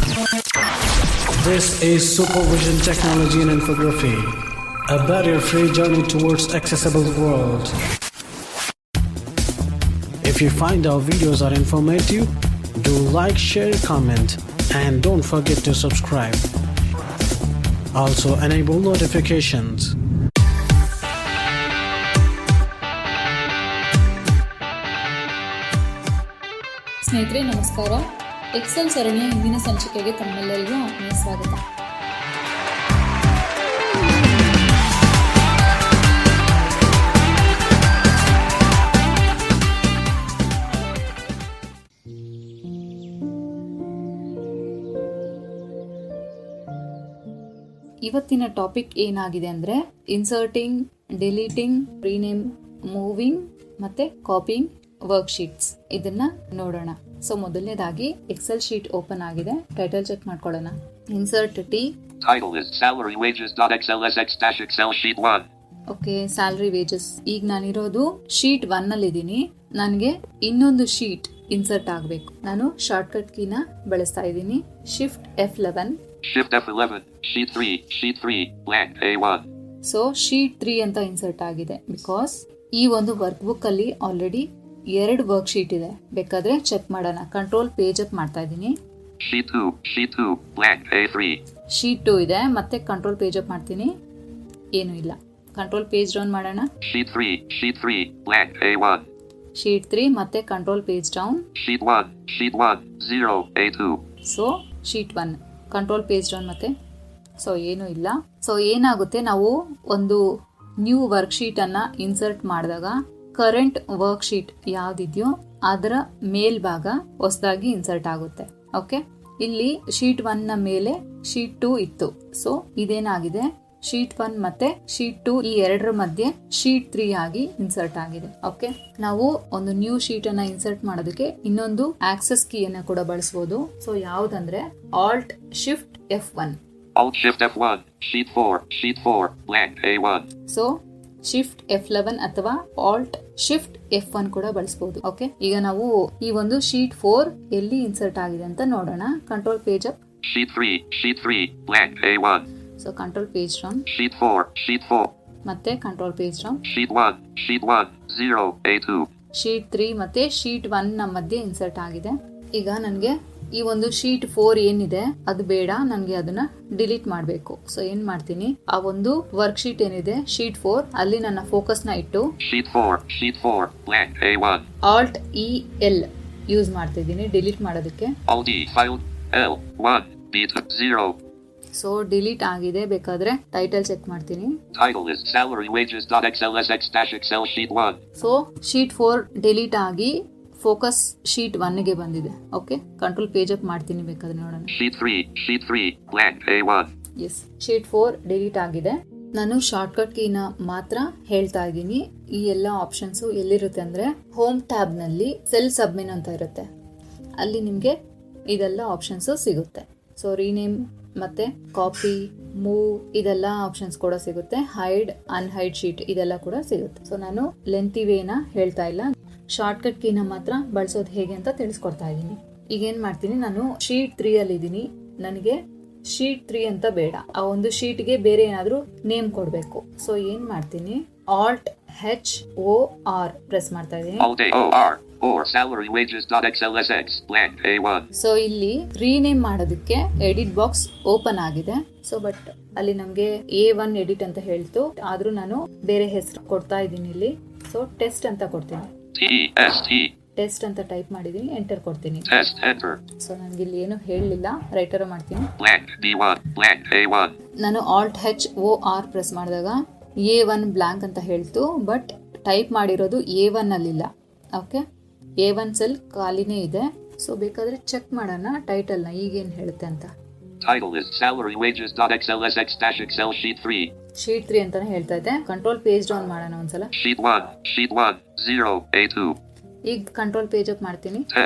This is Supervision Technology and Infography, a barrier-free journey towards accessible world. If you find our videos are informative, do like, share, comment, and don't forget to subscribe. Also enable notifications. ಸ್ನೇಹಿತರೆ ನಮಸ್ಕಾರ. Excel ಸರಣಿಯ ಇಂದಿನ ಸಂಚಿಕೆಗೆ ತಮ್ಮೆಲ್ಲರಿಗೂ ಆತ್ಮೀಯ ಸ್ವಾಗತ. ಇವತ್ತಿನ topic ಏನಾಗಿದೆ ಅಂದರೆ ಇನ್ಸರ್ಟಿಂಗ್, ಡಿಲೀಟಿಂಗ್, ರೀನೇಮ್, ಮೂವಿಂಗ್ ಮತ್ತೆ ಕಾಪಿಂಗ್ ವರ್ಕ್ಶೀಟ್ಸ್. ಇದನ್ನ ನೋಡೋಣ. ಸೊ ಮೊದಲನೇದಾಗಿ ಎಕ್ಸೆಲ್ ಶೀಟ್ ಓಪನ್ ಆಗಿದೆ. ಟೈಟಲ್ ಚೆಕ್ ಮಾಡ್ಕೊಳ್ಳೋಣ. Insert T. Title is salary wages.xlsx-excel sheet 1. Okay, salary wages. ಈಗ ನಾನಿರೋದು ಶೀಟ್ 1 ಅಲ್ಲಿ ಇದ್ದೀನಿ. ನನಗೆ ಇನ್ನೊಂದು ಶೀಟ್ ಇನ್ಸರ್ಟ್ ಆಗಬೇಕು. ನಾನು ಶಾರ್ಟ್ಕಟ್ ಕೀನ ಬಳಸ್ತಾ ಇದ್ದೀನಿ. Shift F11. Shift F11, sheet 3, blank A1. So sheet 3 ಅಂತ ಇನ್ಸರ್ಟ್ ಆಗಿದೆ. ಬಿಕಾಸ್ ಈ ಒಂದು ವರ್ಕ್ ಬುಕ್ ಅಲ್ಲಿ ಆಲ್ರೆಡಿ 2 ವರ್ಕ್ ಶೀಟ್ ಇದೆ. ಬೇಕಾದ್ರೆ ಚೆಕ್ ಮಾಡೋಣ. ಕಂಟ್ರೋಲ್ ಪೇಜ್ ಅಪ್ ಮಾಡ್ತಾ ಇದ್ದೀನಿ. Sheet 2, blank A3. ಶೀಟ್ 2 ಇದೆ. ಮತ್ತೆ ಕಂಟ್ರೋಲ್ ಪೇಜ್ ಅಪ್ ಮಾಡ್ತೀನಿ. ಏನು ಇಲ್ಲ. ಕಂಟ್ರೋಲ್ ಪೇಜ್ ಡೌನ್ ಮಾಡೋಣ. Sheet 3, blank A1. ಶೀಟ್ 3 ಮತ್ತೆ control page down. Sheet 1, 0 A2. So sheet 1 control page down ಮತ್ತೆ. ಸೊ ಏನು ಇಲ್ಲ. ಸೊ ಏನಾಗುತ್ತೆ, ನಾವು ಒಂದು ನ್ಯೂ ವರ್ಕ್ ಶೀಟ್ ಅನ್ನ ಇನ್ಸರ್ಟ್ ಮಾಡಿದಾಗ ಕರೆಂಟ್ ವರ್ಕ್ ಶೀಟ್ ಯಾವ್ದಿದೆಯೋ ಅದರ ಮೇಲ್ಭಾಗ ಹೊಸದಾಗಿ ಇನ್ಸರ್ಟ್ ಆಗುತ್ತೆ. ಓಕೆ, ಇಲ್ಲಿ ಶೀಟ್ 1 ನ ಮೇಲೆ ಶೀಟ್ 2 ಇತ್ತು. ಸೊ ಇದೇನಾಗಿದೆ, ಶೀಟ್ 1 ಮತ್ತೆ ಶೀಟ್ 2 ಈ ಎರಡರ ಮಧ್ಯೆ ಶೀಟ್ 3 ಆಗಿ ಇನ್ಸರ್ಟ್ ಆಗಿದೆ. ಓಕೆ, ನಾವು ಒಂದು ನ್ಯೂ ಶೀಟ್ ಅನ್ನ ಇನ್ಸರ್ಟ್ ಮಾಡೋದಕ್ಕೆ ಇನ್ನೊಂದು ಆಕ್ಸೆಸ್ ಕೀಯನ್ನ ಕೂಡ ಬಳಸಬಹುದು. ಸೊ ಯಾವ್ದಂದ್ರೆ Alt Shift F1. Alt Shift F1, sheet 4, blank A1. So shift F11 ಅಥವಾ ಆಲ್ಟ್ ಶಿಫ್ಟ್ F1 ಕೂಡ ಬಳಸಬಹುದು. ಓಕೆ, ಈಗ ನಾವು ಈ ಒಂದು ಶೀಟ್ 4 ಎಲ್ಲಿ ಇನ್ಸರ್ಟ್ ಆಗಿದೆ ಅಂತ ನೋಡೋಣ. Control page up. Sheet 3, blank A1. So control page down. Sheet 4. ಮತ್ತೆ control page down. Sheet 1, 0 A2. Sheet 3 ಮತ್ತೆ ಶೀಟ್ 1 ನ ಮಧ್ಯೆ ಇನ್ಸರ್ಟ್ ಆಗಿದೆ. ಈಗ ನನಗೆ ಈ ಒಂದು ಶೀಟ್ 4 ಏನಿದೆ ಅದು ಬೇಡ, ನನಗೆ ಅದನ್ನ ಡಿಲೀಟ್ ಮಾಡಬೇಕು. ಸೊ ಏನ್ ಮಾಡ್ತೀನಿ, ಆ ಒಂದು ವರ್ಕ್ ಶೀಟ್ ಏನಿದೆ ಶೀಟ್ 4 ಅಲ್ಲಿ ನನ್ನ ಫೋಕಸ್ ನ ಇಟ್ಟು Sheet 4, blank A1. Alt EL use ಮಾಡ್ತಿದ್ದೀನಿ ಡಿಲೀಟ್ ಮಾಡೋದಕ್ಕೆ. Alt E, file L1, B0. So delete ಆಗಿದೆ. ಬೇಕಾದ್ರೆ ಟೈಟಲ್ ಚೆಕ್ ಮಾಡ್ತೀನಿ. Title is salary wages.xlsx-excel sheet 1. So sheet 4 delete ಆಗಿ ಫೋಕಸ್ ಶೀಟ್ 1 ಗೆ ಬಂದಿದೆ. ಓಕೆ, ಕಂಟ್ರೋಲ್ ಪೇಜ್ ಅಪ್ ಮಾಡ್ತೀನಿ. ಬೇಕಾದ್ರೆ ನೋಡೋಣ. Sheet 3, blank A1. Yes, sheet 4 delete ಆಗಿದೆ. ನಾನು ಶಾರ್ಟ್ಕಟ್ ಕೀನ ಮಾತ್ರ ಹೇಳ್ತಾ ಇದ್ದೀನಿ. ಈ ಎಲ್ಲ ಆಪ್ಷನ್ಸ್ ಎಲ್ಲಿರುತ್ತೆ ಅಂದ್ರೆ ಹೋಮ್ ಟ್ಯಾಬ್ ನಲ್ಲಿ ಸೆಲ್ ಸಬ್ಮೆನ್ ಅಂತ ಇರುತ್ತೆ. ಅಲ್ಲಿ ನಿಮ್ಗೆ ಇದೆಲ್ಲ ಆಪ್ಷನ್ಸ್ ಸಿಗುತ್ತೆ. ಸೊ ರೀನೇಮ್ ಮತ್ತೆ ಕಾಪಿ, ಮೂವ್ ಇದೆಲ್ಲ ಆಪ್ಷನ್ಸ್ ಕೂಡ ಸಿಗುತ್ತೆ. ಹೈಡ್, ಅನ್ಹೈಡ್ ಶೀಟ್ ಇದೆಲ್ಲ ಕೂಡ ಸಿಗುತ್ತೆ. ಸೊ ನಾನು ಲೆಂತಿ ವೇನ ಹೇಳ್ತಾ ಇಲ್ಲ, ಶಾರ್ಟ್ಕಟ್ ಕೀನ ಮಾತ್ರ ಬಳಸೋದು ಹೇಗೆ ಅಂತ ತಿಳಿಸ್ಕೊಡ್ತಾ ಇದ್ದೀನಿ. ಈಗ ಏನ್ ಮಾಡ್ತೀನಿ, ನಾನು ಶೀಟ್ 3 ಅಲ್ಲಿ ಇದ್ದೀನಿ. ನನಗೆ ಶೀಟ್ 3 ಅಂತ ಬೇಡ, ಆ ಒಂದು ಶೀಟ್ ಗೆ ಬೇರೆ ಏನಾದ್ರೂ ನೇಮ್ ಕೊಡ್ಬೇಕು. ಸೊ ಏನ್ ಮಾಡ್ತೀನಿ, ಆಲ್ಟ್ HOR ಪ್ರೆಸ್ ಮಾಡ್ತಾ ಇದ್ದೀನಿ. Alt AOR or salary wages.xlsx blank A1. So ಇಲ್ಲಿ ರೀನೇಮ್ ಮಾಡೋದಕ್ಕೆ ಎಡಿಟ್ ಬಾಕ್ಸ್ ಓಪನ್ ಆಗಿದೆ. ಸೊ ಬಟ್ ಅಲ್ಲಿ ನಮ್ಗೆ A1 ಎಡಿಟ್ ಅಂತ ಹೇಳ್ತು. ಆದ್ರೂ ನಾನು ಬೇರೆ ಹೆಸರು ಕೊಡ್ತಾ ಇದ್ದೀನಿ ಇಲ್ಲಿ. ಸೊ ಟೆಸ್ಟ್ ಅಂತ ಕೊಡ್ತೀನಿ. ಟೆಸ್ಟ್ ಅಂತ ಟೈಪ್ ಮಾಡಿದೀನಿ, ಎಂಟರ್ ಕೊಡ್ತೀನಿ. ಸೊ ನನಗೆ ಇಲ್ಲಿ ಏನು ಹೇಳಲಿಲ್ಲ, ರೈಟರ್ ಮಾಡ್ತೀನಿ. ನಾನು ಆಲ್ಟ್ HOR ಪ್ರೆಸ್ ಮಾಡಿದಾಗ A1 ಬ್ಲಾಂಕ್ ಅಂತ ಹೇಳ್ತು. ಬಟ್ ಟೈಪ್ ಮಾಡಿರೋದು A1 ಅಲ್ಲಿಲ್ಲ. ಓಕೆ, A1 ಸೆಲ್ ಖಾಲಿನೇ ಇದೆ. ಸೊ ಬೇಕಾದ್ರೆ ಚೆಕ್ ಮಾಡೋಣ ಟೈಟಲ್ ನ ಈಗೇನ್ ಹೇಳುತ್ತೆ ಅಂತ. Title is salary wages.xlsx-excel sheet 3. Sheet 3 ಅಂತಾನೆ ಹೇಳ್ತಾ ಇದೆ. ಕಂಟ್ರೋಲ್ ಪೇಜ್ ಡೌನ್ ಮಾಡೋಣ ಒಂದ್ಸಲ. Sheet 1, 0 A2. ಈಗ ಕಂಟ್ರೋಲ್ ಪೇಜ್ ಅಪ್ ಮಾಡ್ತೀನಿ.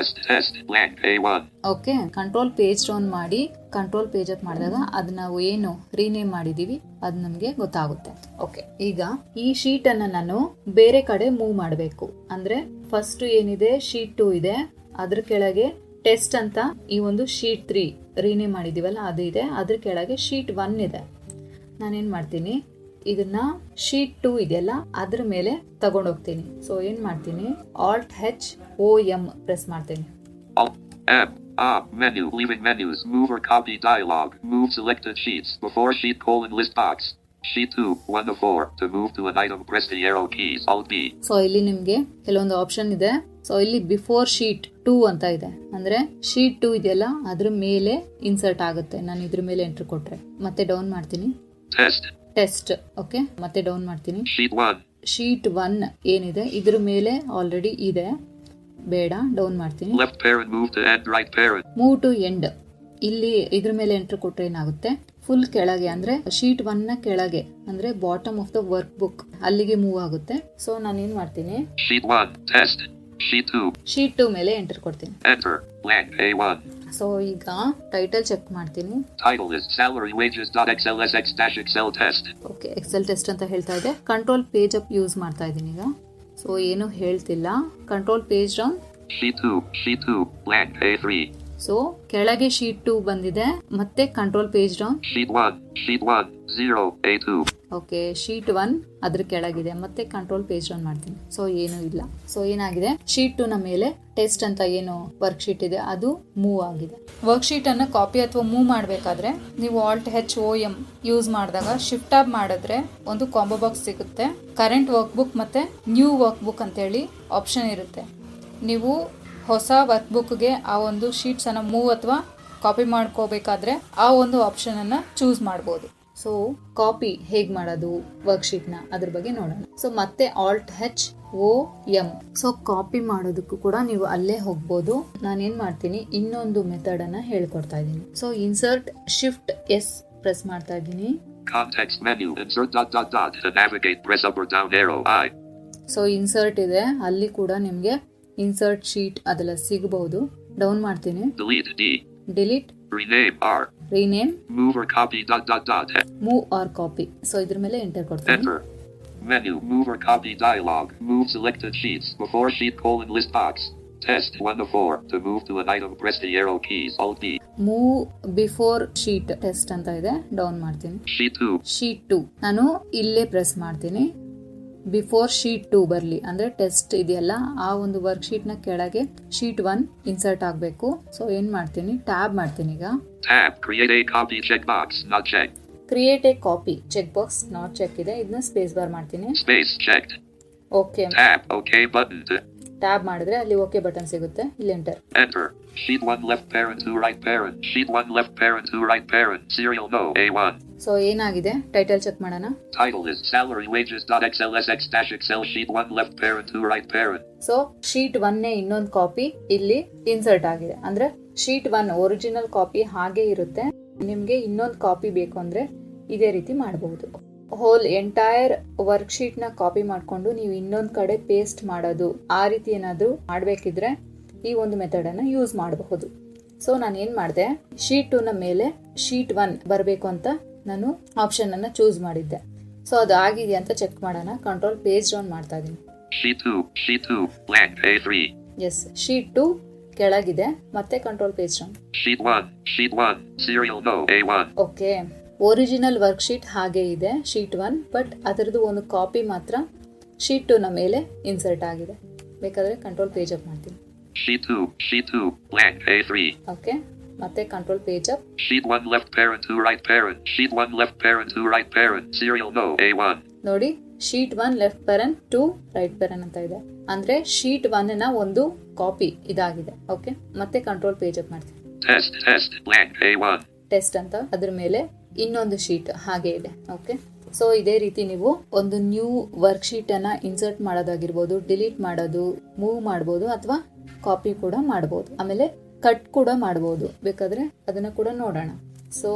Test blank A1. Okay, control page down ಮಾಡಿ ಕಂಟ್ರೋಲ್ ಪೇಜ್ ಅಪ್ ಮಾಡಿದಾಗ ಅದು ನಾವು ಏನು ರೀನೇಮ್ ಮಾಡಿದೀವಿ ಅದು ನಮ್ಗೆ ಗೊತ್ತಾಗುತ್ತೆ. ಓಕೆ, ಈಗ ಈ ಶೀಟ್ ಅನ್ನ ನಾನು ಬೇರೆ ಕಡೆ ಮೂವ್ ಮಾಡಬೇಕು. ಅಂದ್ರೆ ಫಸ್ಟ್ ಏನಿದೆ ಶೀಟ್ 2 ಇದೆ, ಅದ್ರ ಕೆಳಗೆ ಟೆಸ್ಟ್ ಅಂತ ಈ ಒಂದು ಶೀಟ್ 3 ರೀನೇಮ್ ಮಾಡಿದೀವಲ್ಲ ಅದು ಇದೆ, ಅದ್ರ ಕೆಳಗೆ ಶೀಟ್ 1 ಇದೆ. ನಾನೇನ್ ಮಾಡ್ತೀನಿ, ಇದನ್ನ ಶೀಟ್ 2 ಇದೆಯಲ್ಲ ಅದ್ರ ಮೇಲೆ ತಗೊಂಡೋಗ್ತೀನಿ. ಸೊ ಏನ್ ಮಾಡ್ತೀನಿ, Alt-H-O-M ಪ್ರೆಸ್ ಮಾಡ್ತೀನಿ. Menu, leaving menus, move or copy dialog, move selected sheets, before sheet : list box. Sheet 2, 1 of 4. To move to an item, press the arrow keys, Alt-B. So ಇಲ್ಲಿ ನಿಮ್ಗೆ ಕೆಲವೊಂದು option ಇದೆ. So ಇಲ್ಲಿ before sheet 2 ಅಂತ ಇದೆ, ಅಂದ್ರೆ sheet 2 ಇದೆಯಲ್ಲ ಅದ್ರ ಮೇಲೆ ಇನ್ಸರ್ಟ್ ಆಗುತ್ತೆ. ನಾನು ಇದ್ರ ಮೇಲೆ ಎಂಟರ್ ಕೊಟ್ರೆ ಮತ್ತೆ ಡೌನ್ ಮಾಡ್ತೀನಿ, ಟೆಸ್ಟ್. ಓಕೆ, ಮತ್ತೆ ಡೌನ್ ಮಾಡ್ತೀನಿ. ಶೀಟ್ 1 ಏನಿದೆ ಇದ್ರ ಮೇಲೆ ಆಲ್ರೆಡಿ ಇದೆ, ಬೇಡ, ಡೌನ್ ಮಾಡ್ತೀನಿ. Left parent, move to end, right parent, move to end. ಇಲ್ಲಿ ಇದ್ರ ಮೇಲೆ ಎಂಟರ್ ಕೊಟ್ರೆ ಏನಾಗುತ್ತೆ, ಫುಲ್ ಕೆಳಗೆ ಅಂದ್ರೆ ಶೀಟ್ 1 ನ ಕೆಳಗೆ ಅಂದ್ರೆ bottom of the work book ಅಲ್ಲಿಗೆ ಮೂವ್ ಆಗುತ್ತೆ. ಸೊ ನಾನು ಏನ್ ಮಾಡ್ತೀನಿ, ಶೀಟ್ 1 ಟೆಸ್ಟ್, ಶೀಟ್ 2 ಮೇಲೆ ಎಂಟರ್ ಕೊಡ್ತೀನಿ. Enter blank A1. ಸೊ ಈಗ ಟೈಟಲ್ ಚೆಕ್ ಮಾಡ್ತೀನಿ. Title is salary wages.xlsx-excel test. Okay, excel test ಅಂತ ಹೇಳ್ತಾ ಇದೆ. ಕಂಟ್ರೋಲ್ ಪೇಜ್ ಅಪ್ ಯೂಸ್ ಮಾಡ್ತಾ ಇದ್ದೀನಿ ಈಗ. ಸೊ ಏನು ಹೇಳ್ತಿಲ್ಲ, control page down. Sheet 2 blank A3. So ಕೆಳಗೆ ಶೀಟ್ 2 ಬಂದಿದೆ, ಮತ್ತೆ control page down. Sheet 1 0 A2. Okay, sheet 1 ಅದ್ರ ಕೆಳಗಿದೆ, ಮತ್ತೆ ಕಂಟ್ರೋಲ್ ಪೇಜ್ ಡೌನ್ ಮಾಡ್ತೀನಿ. ಸೊ ಏನು ಇಲ್ಲ. ಸೊ ಏನಾಗಿದೆ, ಶೀಟ್ 2 ನ ಮೇಲೆ ಟೆಸ್ಟ್ ಅಂತ ಏನು ವರ್ಕ್ ಶೀಟ್ ಇದೆ ಅದು ಮೂವ್ ಆಗಿದೆ. ವರ್ಕ್ ಶೀಟ್ ಅನ್ನು ಕಾಪಿ ಅಥವಾ ಮೂವ್ ಮಾಡಬೇಕಾದ್ರೆ ನೀವು Alt-H-O-M ಯೂಸ್ ಮಾಡಿದಾಗ ಶಿಫ್ಟ್ ಟ್ಯಾಬ್ ಮಾಡಿದ್ರೆ ಒಂದು ಕಾಂಬೋ ಬಾಕ್ಸ್ ಸಿಗುತ್ತೆ. ಕರೆಂಟ್ ವರ್ಕ್ ಬುಕ್ ಮತ್ತೆ ನ್ಯೂ ವರ್ಕ್ ಬುಕ್ ಅಂತ ಹೇಳಿ ಆಪ್ಷನ್ ಇರುತ್ತೆ. ನೀವು ಹೊಸ ವರ್ಕ್ ಬುಕ್ಗೆ ಆ ಒಂದು ಶೀಟ್ಸ್ ಅನ್ನ ಮೂವ್ ಅಥವಾ ಕಾಪಿ ಮಾಡ್ಕೋಬೇಕಾದ್ರೆ ಆ ಒಂದು ಆಪ್ಷನ್ ಅನ್ನ ಚೂಸ್ ಮಾಡಬಹುದು. ಸೊ ಕಾಪಿ ಹೇಗ್ ಮಾಡೋದು ವರ್ಕ್ ಶೀಟ್ ನ ಅದ್ರ ಬಗ್ಗೆ ನೋಡೋಣ. ಸೊ ಮತ್ತೆ Alt-H-O-M. ಸೊ ಕಾಪಿ ಮಾಡೋದಕ್ಕೂ ಕೂಡ ನೀವು ಅಲ್ಲೇ ಹೋಗ್ಬೋದು. ನಾನೇನ್ ಮಾಡ್ತೀನಿ, ಇನ್ನೊಂದು ಮೆಥಡ್ ಅನ್ನ ಹೇಳ್ಕೊಡ್ತಾ ಇದ್ದೀನಿ. So insert shift S press ಮಾಡ್ತಾ ಇದ್ದೀನಿ. Context menu, insert ... To navigate, press up or down arrow I. So insert ಇದೆ, ಅಲ್ಲಿ ಕೂಡ ನಿಮ್ಗೆ ಇನ್ಸರ್ಟ್ ಶೀಟ್ ಅದೆಲ್ಲ ಸಿಗಬಹುದು. ಡೌನ್ ಮಾಡ್ತೀನಿ. Delete, rename R, rename, move or copy ... move or copy. So ಇದ್ರ ಮೇಲೆ ಎಂಟರ್ ಕೊಡ್ತೀನಿ. Enter. Menu, move or copy dialog, move selected sheets, before sheet : list box. Test 1 of 4. To move to an item, press the arrow keys, Alt-B. Move before sheet test ಅಂತ ಇದೆ, down ಮಾಡ್ತೀನಿ. Sheet 2 ನಾನು ಇಲ್ಲೇ press ಮಾಡ್ತೀನಿ. Before sheet 2 ಬರ್ಲಿ ಅಂದ್ರೆ test ಇದೆಯಲ್ಲ ಆ ಒಂದು ವರ್ಕ್ ಶೀಟ್ ನ ಕೆಳಗೆ ಶೀಟ್ 1 ಇನ್ಸರ್ಟ್ ಆಗಬೇಕು. ಸೊ ಏನ್ ಮಾಡ್ತೀನಿ, ಟ್ಯಾಬ್ ಮಾಡ್ತೀನಿ. ಈಗ create a copy check box, not checked. Create a copy check box not check ಇದೆ, ಇದನ್ನ ಸ್ಪೇಸ್ ಬಾರ್ ಮಾಡ್ತೀನಿ. Space checked. Okay, okay button. Tab ಮಾಡಿದ್ರೆ ಅಲ್ಲಿ ಓಕೆ ಬಟನ್ ಸಿಗುತ್ತೆ, ಇಲ್ಲಿ enter. Sheet 1 left parent to right parent, sheet 1 left parent to right parent, serial no A1. So ಏನಾಗಿದೆ, title check ಮಾಡೋಣ. Title is salary wages.xlsx-excel sheet 1 left parent to right parent. So sheet 1 ನೇ ಇನ್ನೊಂದು copy ಇಲ್ಲಿ insert ಆಗಿದೆ. ಅಂದ್ರೆ sheet 1 original copy ಹಾಗೆ ಇರುತ್ತೆ. ನಿಮ್ಗೆ ಇನ್ನೊಂದು ಕಾಪಿ ಬೇಕು ಅಂದ್ರೆ ಇದೇ ರೀತಿ ಮಾಡಬಹುದು. ಹೋಲ್ ಎಂಟೈರ್ ವರ್ಕ್ ಶೀಟ್ ನ ಕಾಪಿ ಮಾಡ್ಕೊಂಡು ನೀವು ಇನ್ನೊಂದ್ ಕಡೆ ಪೇಸ್ಟ್ ಮಾಡೋದು, ಆ ರೀತಿ ಏನಾದ್ರು ಮಾಡ್ಬೇಕಿದ್ರೆ ಈ ಒಂದು ಮೆಥಡ್ ಅನ್ನ ಯೂಸ್ ಮಾಡಬಹುದು. ಸೊ ನಾನು ಏನ್ ಮಾಡಿದೆ, ಶೀಟ್ 2 ನ ಮೇಲೆ ಶೀಟ್ 1 ಬರಬೇಕು ಅಂತ ನಾನು ಆಪ್ಷನ್ ಅನ್ನ ಚೂಸ್ ಮಾಡಿದ್ದೆ. ಸೊ ಅದು ಆಗಿದೆ ಅಂತ ಚೆಕ್ ಮಾಡೋಣ. ಕಂಟ್ರೋಲ್ ಪೇಜ್ ಡೌನ್ ಮಾಡ್ತಾ ಇದೀನಿ. Sheet 2 blank A3. Yes, sheet 2 ಕೆಳಗಿದೆ, ಮತ್ತೆ control page down. Sheet 1 serial no A1. Okay, original work sheet ಹಾಗೆ ಇದೆ ಶೀಟ್ 1, ಬಟ್ ಅದರದ್ದು ಒಂದು ಕಾಪಿ ಮಾತ್ರ ಶೀಟ್ 2 ನ ಮೇಲೆ ಇನ್ಸರ್ಟ್ ಆಗಿದೆ. ಬೇಕಾದ್ರೆ ಕಂಟ್ರೋಲ್ ಪೇಜ್ ಅಪ್ ಮಾಡ್ತೀನಿ. Sheet 2 blank A3. ಓಕೆ, ಮತ್ತೆ control page up. Sheet 1 left parent to right parent, sheet 1 left parent to right parent, serial no A1. ನೋಡಿ, sheet 1 left parent to right parent ಅಂತ ಇದೆ. ಅಂದ್ರೆ sheet 1 ನ ಒಂದು copy ಇದಾಗಿದೆ. Okay, ಮತ್ತೆ control page up ಮಾಡ್ತೀನಿ. Test blank A1. ಟೆಸ್ಟ್ ಅಂತ ಅದ್ರ ಮೇಲೆ ಇನ್ನೊಂದು ಶೀಟ್ ಹಾಗೆ ಇದೆ. ಓಕೆ, ಸೊ ಇದೇ ರೀತಿ ನೀವು ಒಂದು ನ್ಯೂ ವರ್ಕ್ ಶೀಟ್ ಅನ್ನ ಇನ್ಸರ್ಟ್ ಮಾಡೋದಾಗಿರ್ಬೋದು, ಡಿಲೀಟ್ ಮಾಡೋದು, ಮೂವ್ ಮಾಡಬಹುದು, ಅಥವಾ ಕಾಪಿ ಕೂಡ ಮಾಡಬಹುದು, ಆಮೇಲೆ ಕಟ್ ಕೂಡ ಮಾಡಬಹುದು. ಬೇಕಾದ್ರೆ ಅದನ್ನ ಕೂಡ ನೋಡೋಣ. ಸೊ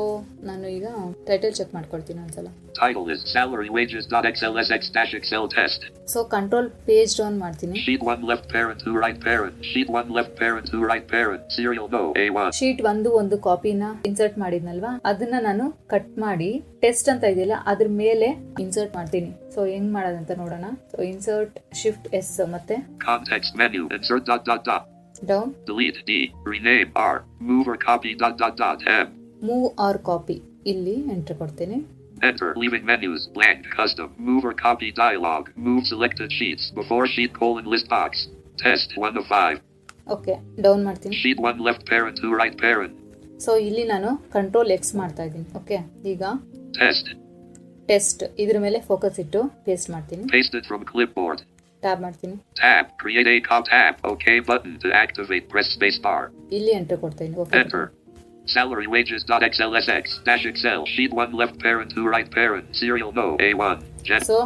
ನಾನು ಈಗ ಟೈಟಲ್ ಚೆಕ್ ಮಾಡ್ಕೊಳ್ತೀನಿ ಒಂದ್ಸಲ. Title is salary wages.xlsx-excel test. So control page down ಮಾಡ್ತೀನಿ. Sheet 1 left parent to right parent, sheet 1 left parent to right parent, serial no A1. Sheet 1 ಒಂದು ಕಾಪಿನ ಇನ್ಸರ್ಟ್ ಮಾಡಿದ್ನಲ್ವಾ, ಅದನ್ನ ನಾನು ಕಟ್ ಮಾಡಿ ಟೆಸ್ಟ್ ಅಂತ ಇದೆಯಲ್ಲ ಅದ್ರ ಮೇಲೆ ಇನ್ಸರ್ಟ್ ಮಾಡ್ತೀನಿ. ಸೊ ಹೆಂಗ್ ಮಾಡೋದಂತ ನೋಡೋಣ. ಸೊ ಇನ್ಸರ್ಟ್ ಶಿಫ್ಟ್ ಎಸ್ ಮತ್ತೆ context menu, insert ... down. Delete D. Rename R. Move or copy ... M. Move or copy ಇಲ್ಲಿ ಎಂಟರ್ ಕೊಡ್ತೀನಿ. Enter. Leaving menus. Blank. Custom. Move or copy dialog. Move selected sheets. Before sheet : list box. Test 1 of 5. Okay, down ಮಾಡ್ತೀನಿ. Sheet 1 left parent 2 right parent. So ಇಲ್ಲಿ ನಾನು control X ಮಾಡ್ತಾ ಇದ್ದೀನಿ. Okay, ಈಗ test ಇದ್ರ ಮೇಲೆ focus ಇಟ್ಟು paste ಮಾಡ್ತೀನಿ. Pasted from clipboard. ಟ್ಯಾಬ್ ಮಾಡ್ತೀನಿ. Tab. Create a tab. OK button to activate. Press space bar. ಇಲ್ಲಿ ಎಂಟರ್ ಕೊಡ್ತೀನಿ. Okay. Enter. Salary wages.xlsx -Excel. Sheet 1 left parent 2 right parent. Serial no. A1. So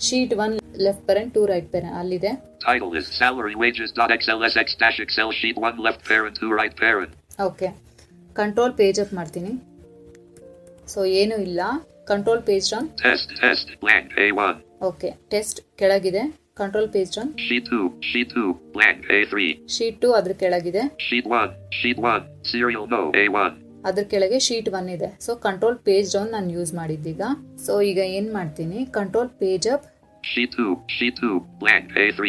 sheet 1 left parent 2 right parent ಅಲ್ಲಿದೆ. Title is salary wages.xlsx -Excel. Sheet 1 left parent 2 right parent. Okay, control page up ಮಾಡ್ತೀನಿ. So ಏನು ಇಲ್ಲ, control page down. Test blank A1. Okay, test ಕೆಳಗಿದೆ. Control page down. Sheet 2 blank A3. Sheet 2 ಅದ್ರ ಕೆಳಗಿದೆ. Sheet 1 serial no A1. ಅದ್ರ ಕೆಳಗೆ sheet 1 ಇದೆ. So control page down ನಾನು use ಮಾಡಿದ್ದೀಗ. So ಈಗ ಏನ್ ಮಾಡ್ತೀನಿ, control page up. Sheet 2 blank A3.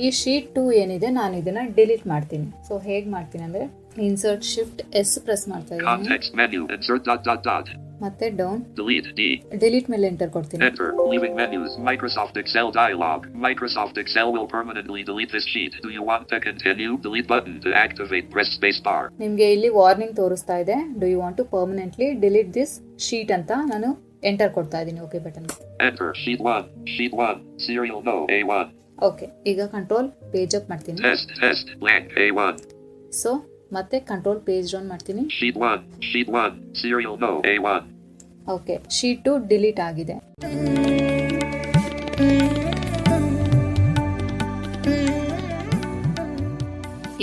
ಈ ಶೀಟ್ 2 ಏನಿದೆ ನಾನು ಇದನ್ನ ಡಿಲೀಟ್ ಮಾಡ್ತೀನಿ. ಸೊ ಹೇಗ್ ಮಾಡ್ತೀನಿ ಅಂದ್ರೆ ಇನ್ಸರ್ಟ್ ಶಿಫ್ಟ್ S ಪ್ರೆಸ್ ಮಾಡ್ತಾ ಇದ್ದೀನಿ. Context menu insert ... ಮತ್ತೆ ಡೌನ್. Delete D. ಡಿಲೀಟ್ ಮೇಲೆ ಎಂಟರ್ ಕೊಡ್ತೀನಿ. Enter. Leaving menus. Microsoft Excel dialog. Microsoft Excel will permanently delete this sheet. Do you want to continue? Delete button to activate. Press space bar. ನಿಮ್ಗೆ ಇಲ್ಲಿ warning ತೋರಿಸ್ತಾ ಇದೆ. Do you want to permanently delete this sheet ಅಂತ ನಾನು enter ಕೊಡ್ತಾ ಇದ್ದೀನಿ. Okay button. Enter. Sheet 1 serial no A1. Okay, ಈಗ control page up ಮಾಡ್ತೀನಿ. Test blank A1. ಸೊ ಮತ್ತೆ ಕಂಟ್ರೋಲ್ ಪೇಜ್ ಡೌನ್ ಮಾಡ್ತೀನಿ. Sheet 1 serial no A1. Okay, sheet 2 delete ಆಗಿದೆ.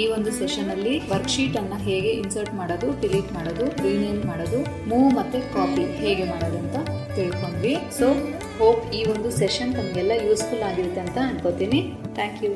ಈ ಒಂದು ಸೆಷನ್ ಅಲ್ಲಿ ವರ್ಕ್ಶೀಟ್ ಅನ್ನ ಹೇಗೆ ಇನ್ಸರ್ಟ್ ಮಾಡೋದು, ಡಿಲೀಟ್ ಮಾಡೋದು, ರೀನೇಮ್ ಮಾಡೋದು, ಮೂವ್ ಮತ್ತೆ ಕಾಪಿ ಹೇಗೆ ಮಾಡೋದು ಅಂತ ತಿಳ್ಕೊಂಡ್ವಿ. ಸೊ ಹೋಪ್ ಈ ಒಂದು ಸೆಷನ್ ತಮಗೆಲ್ಲ ಯೂಸ್ಫುಲ್ ಆಗಿರುತ್ತೆ ಅಂತ ಅನ್ಕೋತೀನಿ. Thank you.